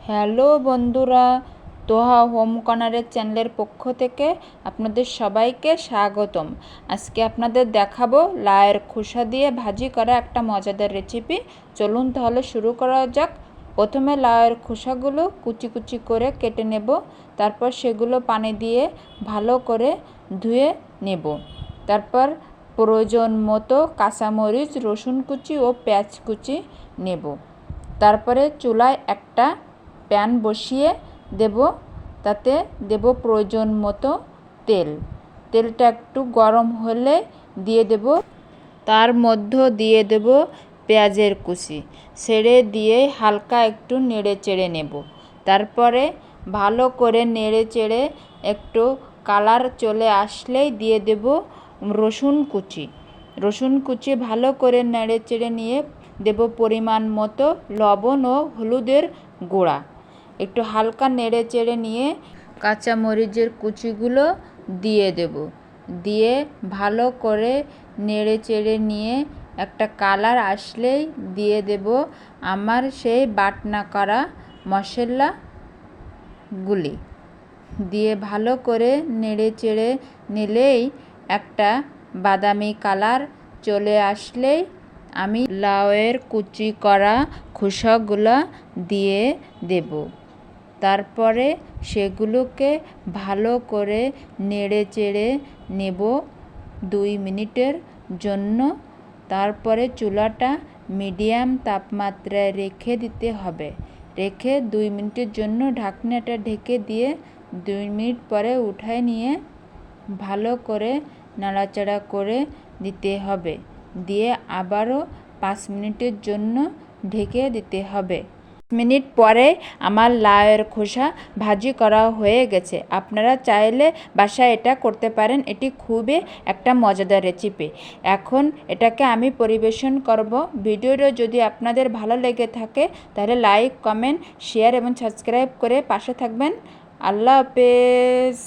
Hello বন্ধুরা, Toha home কর্নারের চ্যানেলের পক্ষ থেকে আপনাদের সবাইকে স্বাগতম। আজকে আপনাদের দেখাবো লাউয়ের খোসা দিয়ে ভাজি করা একটা মজাদার রেসিপি। চলুন তাহলে শুরু করা যাক। প্রথমে লাউয়ের খোসাগুলো কুচি কুচি করে কেটে নেব, তারপর সেগুলো পানি দিয়ে ভালো করে ধুয়ে নেব। তারপর প্রয়োজন মতো কাঁচামরিচ, রসুন কুচি ও পেঁয়াজ কুচি নেব। তারপরে চুলায় একটা প্যান বসিয়ে দেব, তাতে দেব প্রয়োজন মতো তেলটা একটু গরম হলে দিয়ে দেব, তার মধ্যে দিয়ে দেব পেঁয়াজের কুচি, ছেড়ে দিয়ে হালকা একটু নেড়ে চেড়ে নেব। তারপরে ভালো করে নেড়ে চেড়ে একটু কালার চলে আসলেই দিয়ে দেব রসুন কুচি ভালো করে নেড়ে চেড়ে নিয়ে দেব পরিমাণ মতো লবণ ও হলুদের গুঁড়া। একটু হালকা নেড়ে চেড়ে নিয়ে কাঁচামরিচের কুচিগুলো দিয়ে দেব, দিয়ে ভালো করে নেড়ে চেড়ে নিয়ে একটা কালার আসলেই দিয়ে দেব আমার সেই বাটনা করা মশলাগুলি। দিয়ে ভালো করে নেড়ে চেড়ে নিলেই একটা বাদামি কালার চলে আসলেই আমি লাউয়ের কুচি করা খোসাগুলো দিয়ে দেব। তারপরে সেগুলোকে ভালো করে নেড়ে চেড়ে নেব 2 মিনিটের জন্য। তারপরে চুলাটা মিডিয়াম তাপমাত্রায় রেখে দিতে হবে। রেখে 2 মিনিটের জন্য ঢাকনাটা ঢেকে দিয়ে 2 মিনিট পরে উঠায় নিয়ে ভালো করে নাড়াচাড়া করে দিতে হবে। দিয়ে আবারও 5 মিনিটের জন্য ঢেকে দিতে হবে। মিনিট পরে আমার লাউয়ের খোসা ভাজি করা হয়ে গেছে। আপনারা চাইলে বাসায় এটা করতে পারেন। এটি খুবই একটা মজাদার রেসিপি। এখন এটাকে আমি পরিবেশন করব। ভিডিওটা যদি আপনাদের ভালো লেগে থাকে তাহলে লাইক, কমেন্ট, শেয়ার এবং সাবস্ক্রাইব করে পাশে থাকবেন। আল্লাহ হাফেজ।